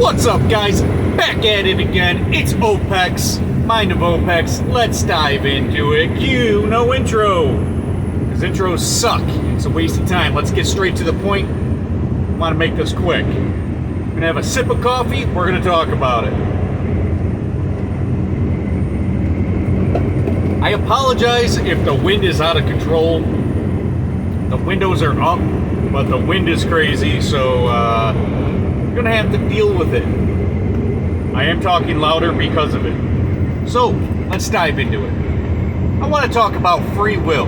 What's up, guys? Back at it again. It's OPEX, Mind of OPEX. Let's dive into it. Cue no intro, because intros suck. It's a waste of time. Let's get straight to the point. I want to make this quick. I'm gonna have a sip of coffee. We're gonna talk about it. I apologize if the wind is out of control. The windows are up, but the wind is crazy, so I'm gonna have to deal with it. I am talking louder because of it. So let's dive into it. I want to talk about free will.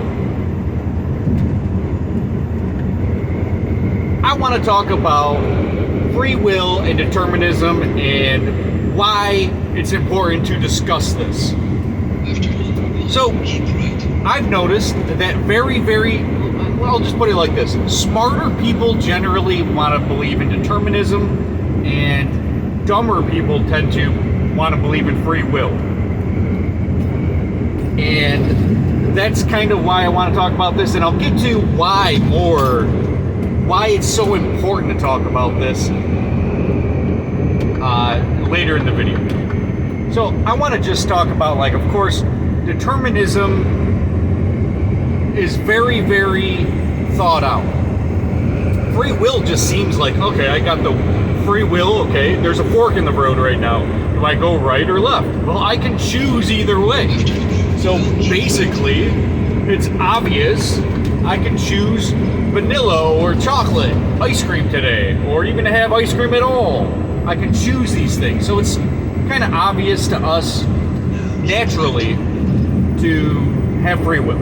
I want to talk about free will and determinism and why it's important to discuss this. So I've noticed that I'll just put it like this. Smarter people generally want to believe in determinism, and dumber people tend to want to believe in free will. And that's kind of why I want to talk about this, and I'll get to why it's so important to talk about this later in the video. So I want to just talk about, like, of course, determinism is very, very thought out. Free will just seems like, okay, I got the free will, okay, there's a fork in the road right now. Do I go right or left? Well, I can choose either way. So basically, it's obvious I can choose vanilla or chocolate ice cream today, or even have ice cream at all. I can choose these things. So it's kind of obvious to us naturally to have free will.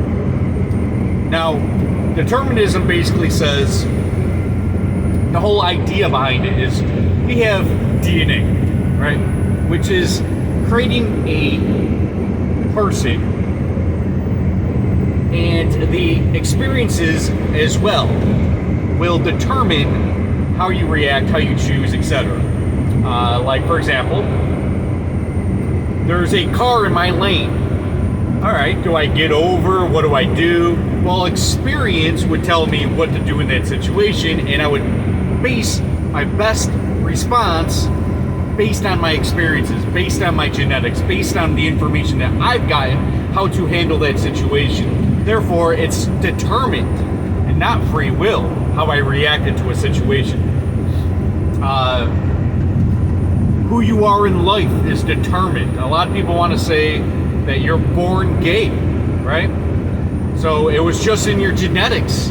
Now, determinism basically says, the whole idea behind it is we have DNA, right? Which is creating a person, and the experiences as well will determine how you react, how you choose, etc. Like, for example, there's a car in my lane. All right, do I get over? What do I do? Well, experience would tell me what to do in that situation, and I would base my best response based on my experiences, based on my genetics, based on the information that I've gotten, how to handle that situation. Therefore, it's determined and not free will how I reacted to a situation. Who you are in life is determined. A lot of people want to say that you're born gay, right? So it was just in your genetics.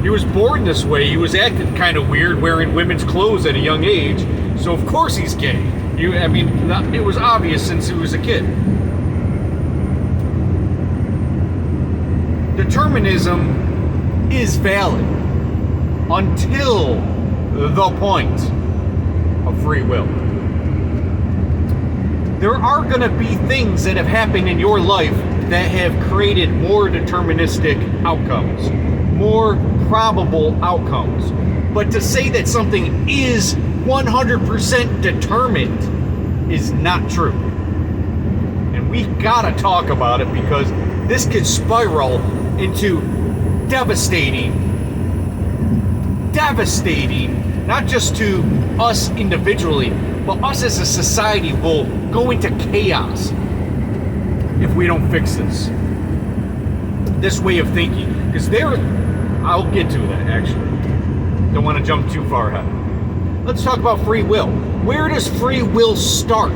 He was born this way. He was acting kind of weird, wearing women's clothes at a young age. So of course he's gay. It was obvious since he was a kid. Determinism is valid until the point of free will. There are going to be things that have happened in your life that have created more deterministic outcomes, more probable outcomes. But to say that something is 100% determined is not true. And we've got to talk about it, because this could spiral into devastating, not just to us individually, but us as a society will go into chaos if we don't fix this way of thinking. Because I'll get to that actually. Don't want to jump too far ahead. Let's talk about free will. Where does free will start?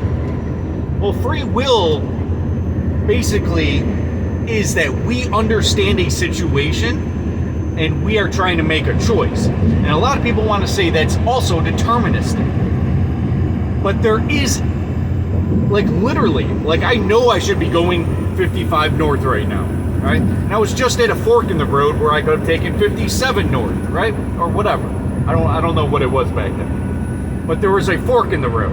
Well, free will basically is that we understand a situation and we are trying to make a choice. And a lot of people want to say that's also deterministic. But there is, like, literally, like, I know I should be going 55 north right now, right? And I was just at a fork in the road where I could have taken 57 north, right? Or whatever. I don't know what it was back then. But there was a fork in the road.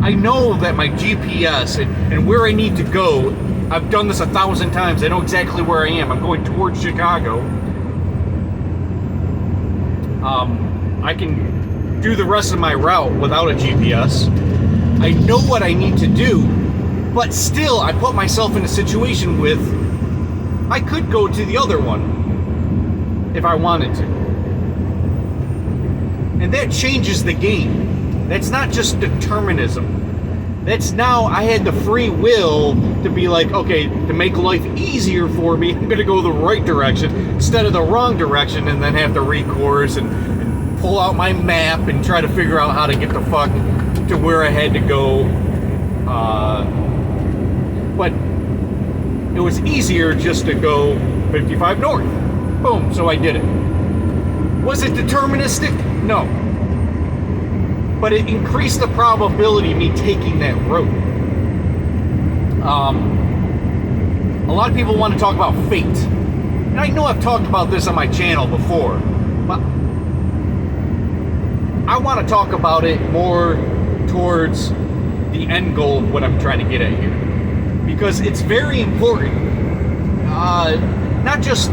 I know that my GPS and where I need to go, I've done this 1,000 times. I know exactly where I am. I'm going towards Chicago. I can do the rest of my route without a GPS. I know what I need to do, but still I put myself in a situation with, I could go to the other one if I wanted to. And that changes the game. That's not just determinism. That's now I had the free will to be like, okay, to make life easier for me, I'm going to go the right direction instead of the wrong direction, and then have to recourse and pull out my map and try to figure out how to get the fuck to where I had to go. But it was easier just to go 55 north. Boom, so I did it. Was it deterministic? No. But it increased the probability of me taking that road. A lot of people want to talk about fate. And I know I've talked about this on my channel before, but I want to talk about it more towards the end goal of what I'm trying to get at here. Because it's very important, not just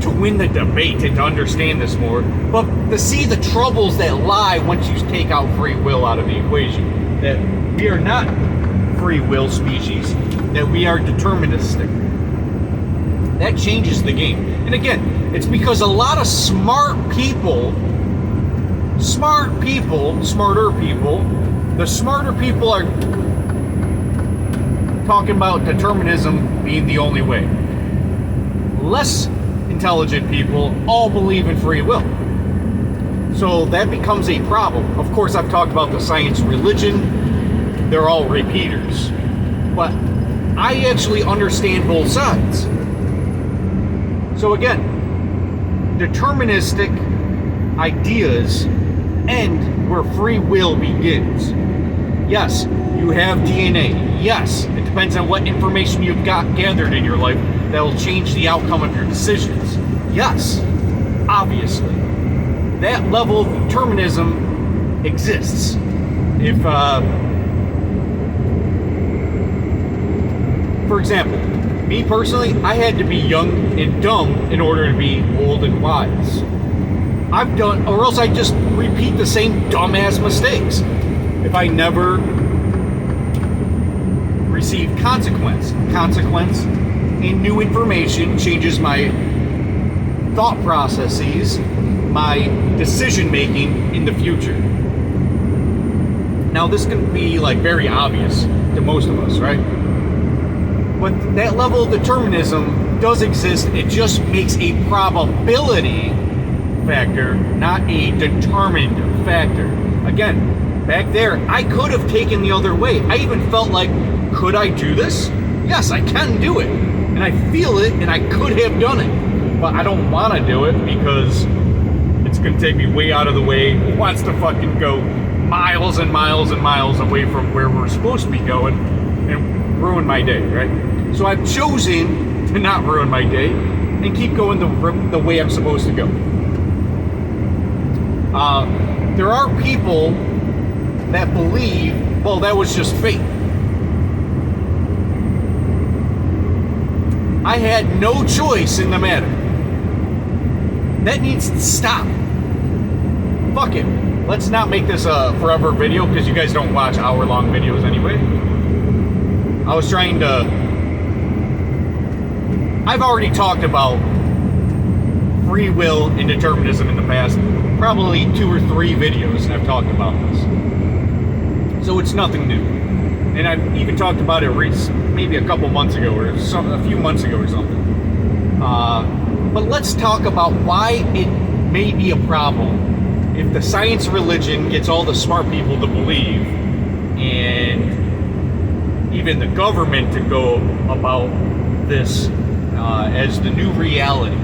to win the debate and to understand this more, but to see the troubles that lie once you take out free will out of the equation. That we are not free will species, that we are deterministic. That changes the game. And again, it's because a lot of smarter people, the smarter people are talking about determinism being the only way. Less intelligent people all believe in free will. So that becomes a problem. Of course, I've talked about the science religion. They're all repeaters. But I actually understand both sides. So again, deterministic ideas end where free will begins. Yes, you have DNA. Yes, it depends on what information you've got gathered in your life that will change the outcome of your decisions. Yes, obviously. That level of determinism exists. If, for example, me personally, I had to be young and dumb in order to be old and wise. I've done, or else I just repeat the same dumbass mistakes. If I never receive consequence and new information changes my thought processes, my decision making in the future. Now this can be like very obvious to most of us, right? But that level of determinism does exist. It just makes a probability factor, not a determined factor. Again, back there, I could have taken the other way. I even felt like, could I do this? Yes, I can do it. And I feel it, and I could have done it. But I don't want to do it because it's going to take me way out of the way. Who wants to fucking go miles and miles and miles away from where we're supposed to be going and ruin my day, right? So I've chosen to not ruin my day and keep going the way I'm supposed to go. There are people that believe, well, that was just fate. I had no choice in the matter. That needs to stop. Fuck it. Let's not make this a forever video because you guys don't watch hour-long videos anyway. I was trying to... I've already talked about free will and determinism in the past. Probably 2 or 3 videos I've talked about this. So it's nothing new. And I've even talked about it maybe a couple months ago or a few months ago or something. But let's talk about why it may be a problem if the science religion gets all the smart people to believe and even the government to go about this as the new reality.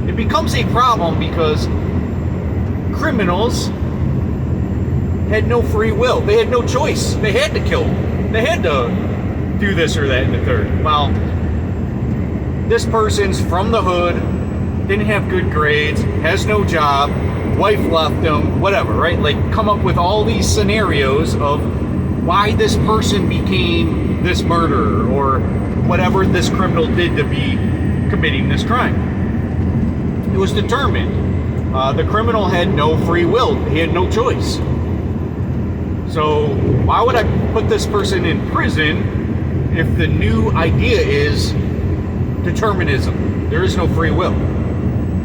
It becomes a problem because criminals had no free will. They had no choice. They had to kill. They had to do this or that and the third. Well, this person's from the hood, didn't have good grades, has no job, wife left him, whatever, right? Like, come up with all these scenarios of why this person became this murderer or whatever this criminal did to be committing this crime. It was determined. The criminal had no free will. He had no choice. So why would I put this person in prison if the new idea is determinism? There is no free will.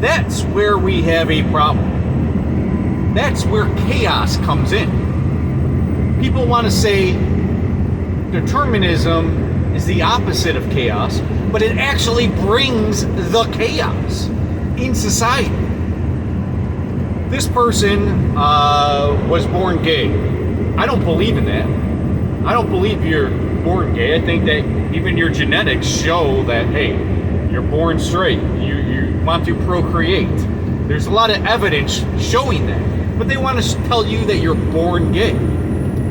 That's where we have a problem. That's where chaos comes in. people want to say determinism is the opposite of chaos, but it actually brings the chaos in society. This person was born gay. I don't believe in that. I don't believe you're born gay. I think that even your genetics show that, hey, you're born straight. You want to procreate. There's a lot of evidence showing that. But they want to tell you that you're born gay.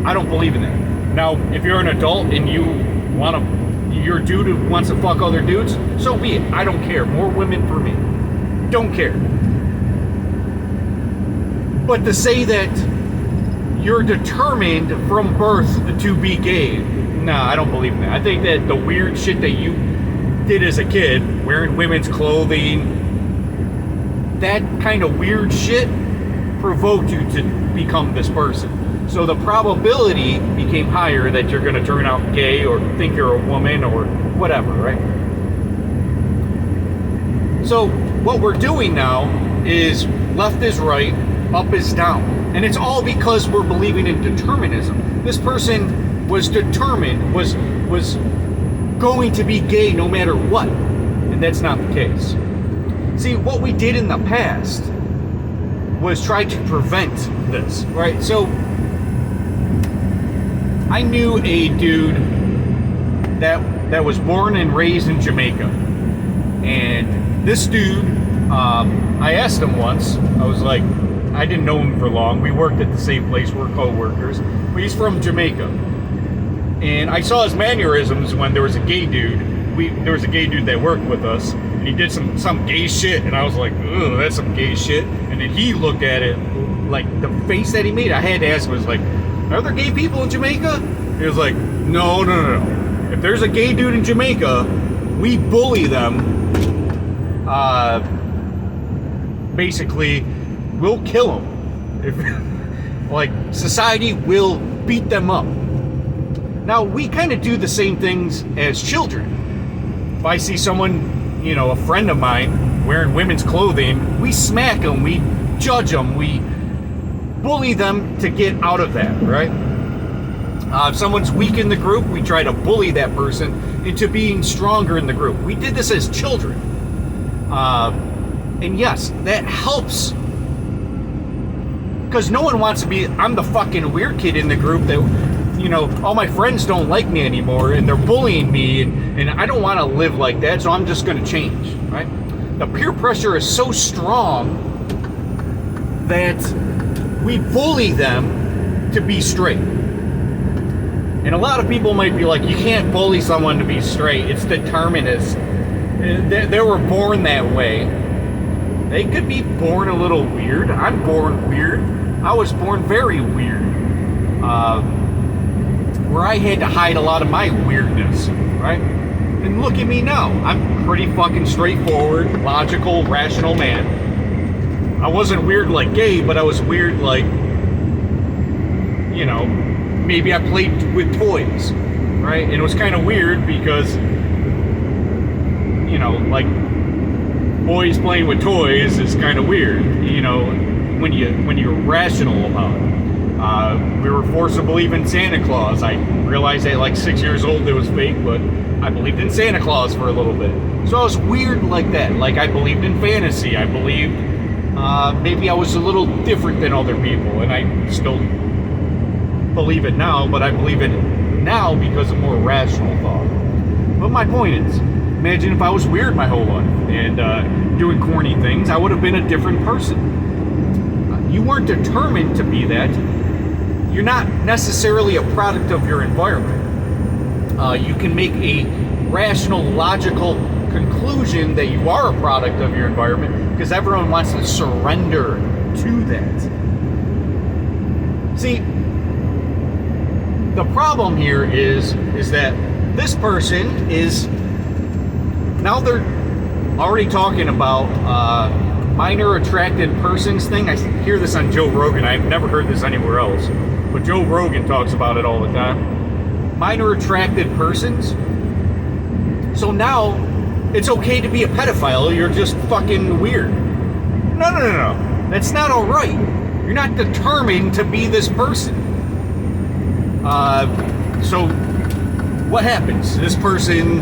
I don't believe in that. Now, if you're an adult and you're a dude who wants to fuck other dudes, so be it. I don't care. More women for me. Don't care. But to say that you're determined from birth to be gay, nah, I don't believe in that. I think that the weird shit that you did as a kid, wearing women's clothing, that kind of weird shit provoked you to become this person. So the probability became higher that you're going to turn out gay or think you're a woman or whatever, right? So what we're doing now is left is right, up is down. And it's all because we're believing in determinism. This person was determined, was going to be gay no matter what. And that's not the case. See, what we did in the past was try to prevent this, right? So I knew a dude that was born and raised in Jamaica. And this dude, I asked him once, I was like, I didn't know him for long. We worked at the same place, we're co-workers, but he's from Jamaica. And I saw his mannerisms when there was a gay dude. There was a gay dude that worked with us, and he did some gay shit, and I was like, ugh, that's some gay shit. And then he looked at it, like the face that he made, I had to ask him, was like, are there gay people in Jamaica? He was like, no. If there's a gay dude in Jamaica, we bully them. Basically, we'll kill them. If, like, society will beat them up. Now, we kind of do the same things as children. If I see someone, a friend of mine wearing women's clothing, we smack them, we judge them, we bully them to get out of that, right? If someone's weak in the group, we try to bully that person into being stronger in the group. We did this as children. And yes, that helps. Because no one wants to be, I'm the fucking weird kid in the group that, all my friends don't like me anymore and they're bullying me and I don't want to live like that, so I'm just going to change, right? The peer pressure is so strong that we bully them to be straight. And a lot of people might be like, you can't bully someone to be straight. It's determinism. They were born that way. They could be born a little weird. I'm born weird. I was born very weird. Where I had to hide a lot of my weirdness, right? And look at me now. I'm pretty fucking straightforward, logical, rational man. I wasn't weird like gay, but I was weird like, maybe I played with toys, right? And it was kind of weird because, like, boys playing with toys is kind of weird, when you're rational about it. We were forced to believe in Santa Claus. I realized at like 6 years old it was fake, but I believed in Santa Claus for a little bit. So I was weird like that. Like, I believed in fantasy. I believed maybe I was a little different than other people, and I still believe it now, but I believe it now because of more rational thought. But my point is, imagine if I was weird my whole life and doing corny things, I would have been a different person. You weren't determined to be that. You're not necessarily a product of your environment. You can make a rational, logical conclusion that you are a product of your environment because everyone wants to surrender to that. See, the problem here is that this person is, now they're already talking about minor attracted persons thing. I hear this on Joe Rogan. I've never heard this anywhere else, but Joe Rogan talks about it all the time. Minor attracted persons. So now it's okay to be a pedophile. You're just fucking weird. No. That's not all right. You're not determined to be this person. So what happens? This person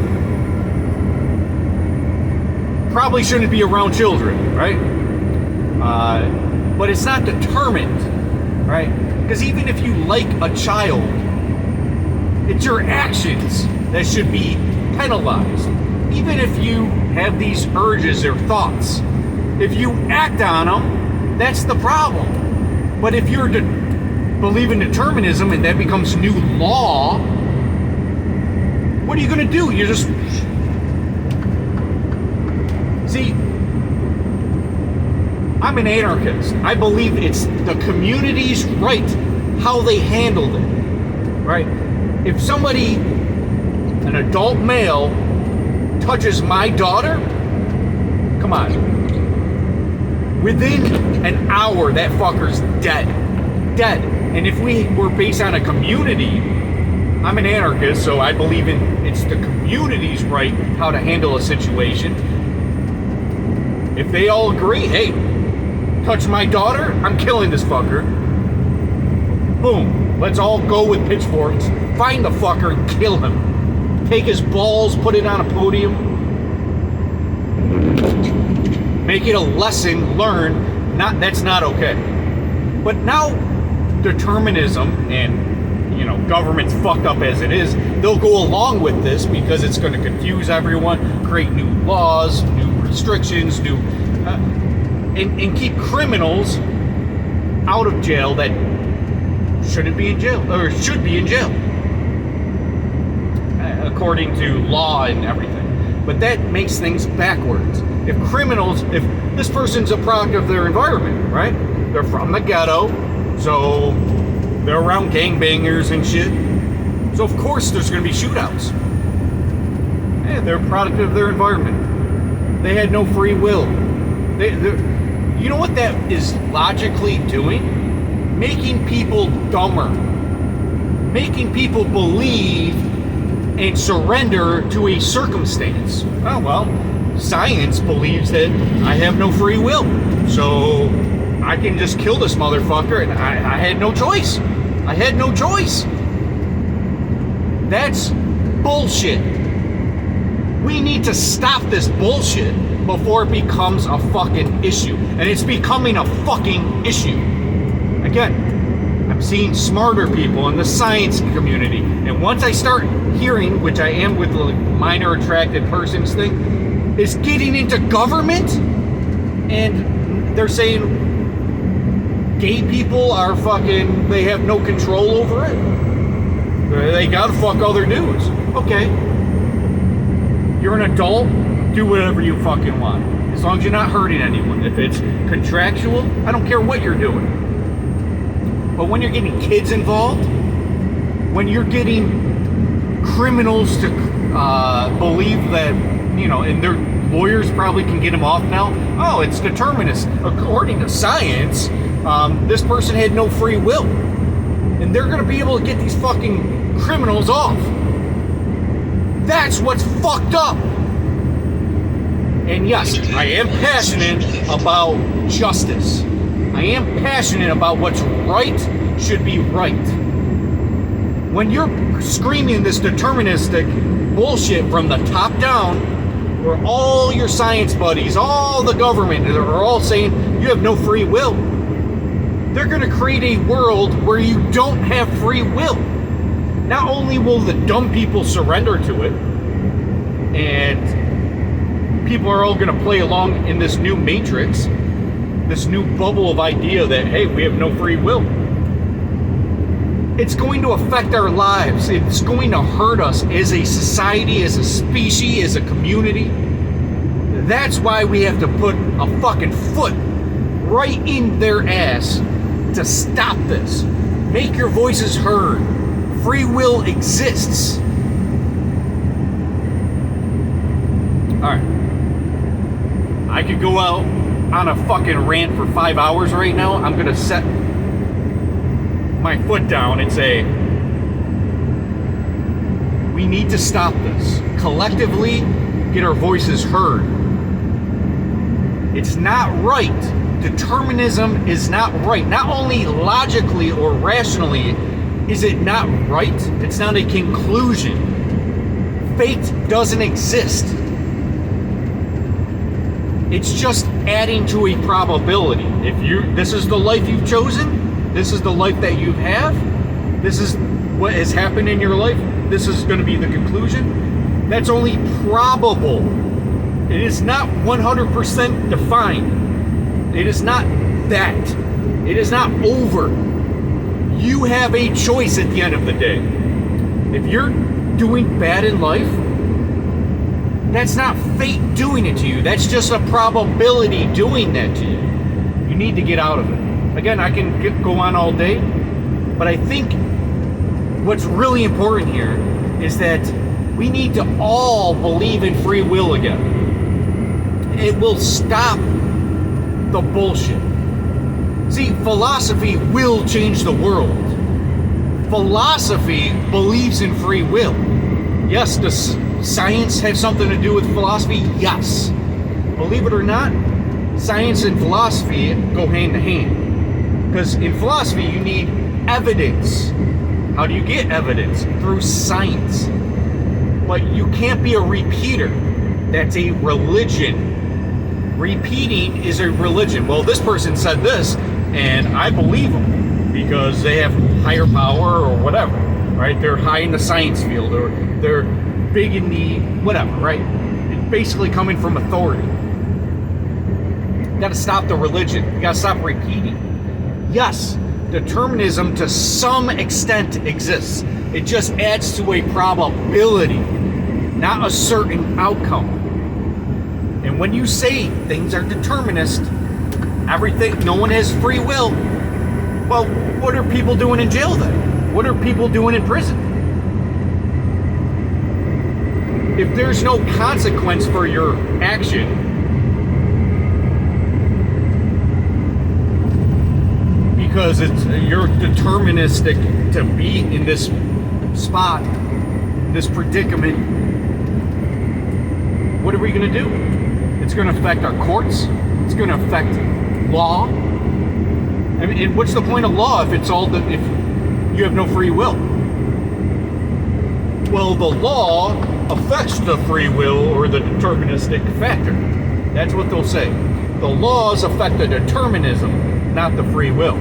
probably shouldn't be around children, right? But it's not determined, right? Because even if you like a child, it's your actions that should be penalized. Even if you have these urges or thoughts, if you act on them, that's the problem. But if you're believe in determinism and that becomes new law, what are you going to do? You just see. I'm an anarchist. I believe it's the community's right how they handled it, right? If somebody, an adult male, touches my daughter, come on. Within an hour, that fucker's dead. Dead. And if we were based on a community, I'm an anarchist, so I believe it's the community's right how to handle a situation. If they all agree, hey, touch my daughter, I'm killing this fucker. Boom. Let's all go with pitchforks. Find the fucker and kill him. Take his balls, put it on a podium. Make it a lesson learned. That's not okay. But now determinism and, you know, government's fucked up as it is, they'll go along with this because it's going to confuse everyone, create new laws, new restrictions, new and keep criminals out of jail that shouldn't be in jail or should be in jail according to law and everything. But that makes things backwards. If this person's a product of their environment, right? They're from the ghetto, so they're around gangbangers and shit. So of course there's going to be shootouts. Yeah, they're a product of their environment. They had no free will. You know what that is logically doing? Making people dumber. Making people believe and surrender to a circumstance. Oh, well, science believes that I have no free will. So I can just kill this motherfucker, and I had no choice. I had no choice. That's bullshit. We need to stop this bullshit before it becomes a fucking issue. And it's becoming a fucking issue. Again, I'm seeing smarter people in the science community. And once I start hearing, which I am with the minor attracted persons thing, is getting into government, and they're saying gay people are fucking, they have no control over it. They gotta fuck other dudes. Okay. You're an adult, do whatever you fucking want. As long as you're not hurting anyone. If it's contractual, I don't care what you're doing. But when you're getting kids involved, when you're getting criminals to believe that, you know, and their lawyers probably can get them off now. Oh, it's determinist. According to science, this person had no free will. And they're going to be able to get these fucking criminals off. That's what's fucked up. And yes, I am passionate about justice. I am passionate about what's right should be right. When you're screaming this deterministic bullshit from the top down, where all your science buddies, all the government are all saying you have no free will, they're going to create a world where you don't have free will. Not only will the dumb people surrender to it, and people are all going to play along in this new matrix, this new bubble of idea that, hey, we have no free will. It's going to affect our lives. It's going to hurt us as a society, as a species, as a community. That's why we have to put a fucking foot right in their ass to stop this. Make your voices heard. Free will exists. Alright. I could go out on a fucking rant for 5 hours right now. I'm gonna set my foot down and say, we need to stop this. Collectively, get our voices heard. It's not right. Determinism is not right. Not only logically or rationally, is it not right? It's not a conclusion. Fate doesn't exist. It's just adding to a probability. This is the life you've chosen, this is the life that you have, this is what has happened in your life, this is going to be the conclusion. That's only probable. It is not 100% defined. It is not that. It is not over. You have a choice at the end of the day. If you're doing bad in life, that's not fate doing it to you. That's just a probability doing that to you. You need to get out of it. Again, I can go on all day, but I think what's really important here is that we need to all believe in free will again. It will stop the bullshit. See, philosophy will change the world. Philosophy believes in free will. Yes, does science have something to do with philosophy? Yes. Believe it or not, science and philosophy go hand in hand. Because in philosophy, you need evidence. How do you get evidence? Through science. But you can't be a repeater. That's a religion. Repeating is a religion. Well, this person said this, and I believe them because they have higher power or whatever, right? They're high in the science field, or they're big in the whatever, right? It's basically coming from authority. You gotta stop the religion. You gotta stop repeating. Yes, determinism to some extent exists. It just adds to a probability, not a certain outcome. And when you say things are determinist, everything, no one has free will, well, what are people doing in jail then? What are people doing in prison? If there's no consequence for your action, because you're deterministic to be in this spot, this predicament, what are we going to do? It's going to affect our courts. It's going to affect law. I mean, what's the point of law if if you have no free will? Well, the law affects the free will or the deterministic factor. That's what they'll say. The laws affect the determinism, not the free will.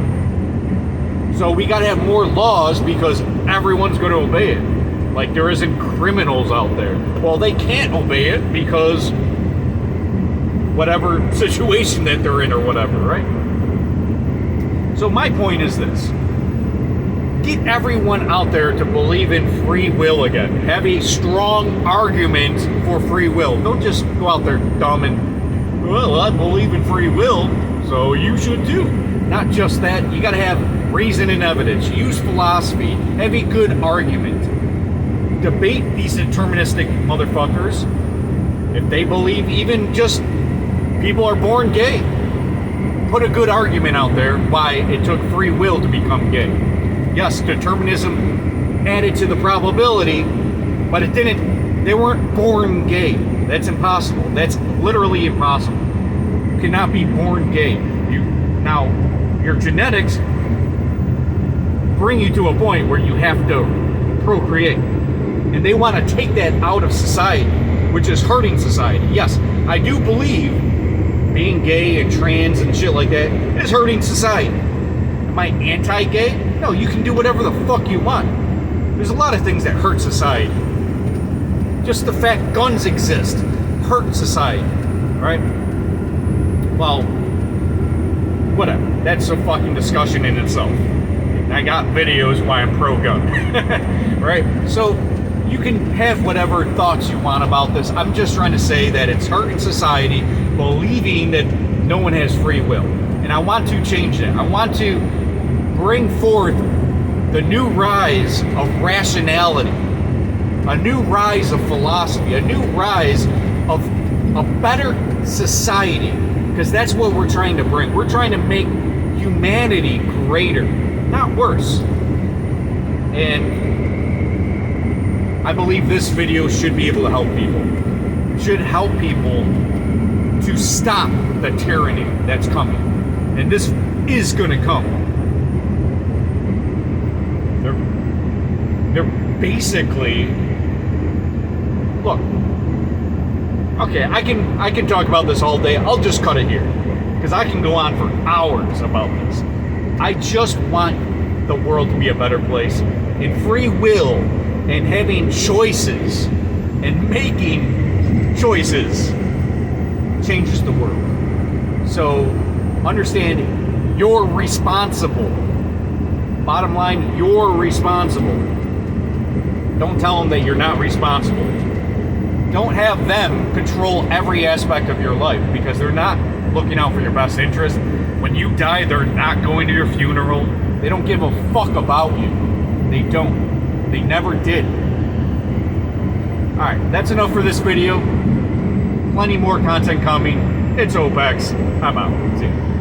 So we got to have more laws because everyone's going to obey it. Like there isn't criminals out there. Well, they can't obey it because whatever situation that they're in or whatever, right? So my point is this. Get everyone out there to believe in free will again. Have a strong argument for free will. Don't just go out there dumb and, well, I believe in free will, so you should too. Not just that. You got to have reason and evidence. Use philosophy. Have a good argument. Debate these deterministic motherfuckers. If they believe even just people are born gay, put a good argument out there why it took free will to become gay. Yes, determinism added to the probability, but it didn't. They weren't born gay. That's impossible. That's literally impossible. You cannot be born gay. Now, your genetics bring you to a point where you have to procreate. And they want to take that out of society, which is hurting society. Yes, I do believe being gay and trans and shit like that is hurting society. Am I anti-gay? No, you can do whatever the fuck you want. There's a lot of things that hurt society. Just the fact guns exist hurt society, right? Well, whatever. That's a fucking discussion in itself. I got videos why I'm pro-gun, right? So you can have whatever thoughts you want about this. I'm just trying to say that it's hurting society, believing that no one has free will. And I want to change that. I want to bring forth the new rise of rationality, a new rise of philosophy, a new rise of a better society, because that's what we're trying to bring. We're trying to make humanity greater, not worse. And I believe this video should be able to help people. It should help people to stop the tyranny that's coming. And this is going to come. They're basically, look, okay, I can talk about this all day. I'll just cut it here because I can go on for hours about this. I just want the world to be a better place, and free will and having choices and making choices changes the world. So understand you're responsible. Bottom line, you're responsible. Don't tell them that you're not responsible. Don't have them control every aspect of your life because they're not looking out for your best interest. When you die, they're not going to your funeral. They don't give a fuck about you. They don't. They never did. Alright, that's enough for this video. Plenty more content coming. It's OPEX. I'm out. See you.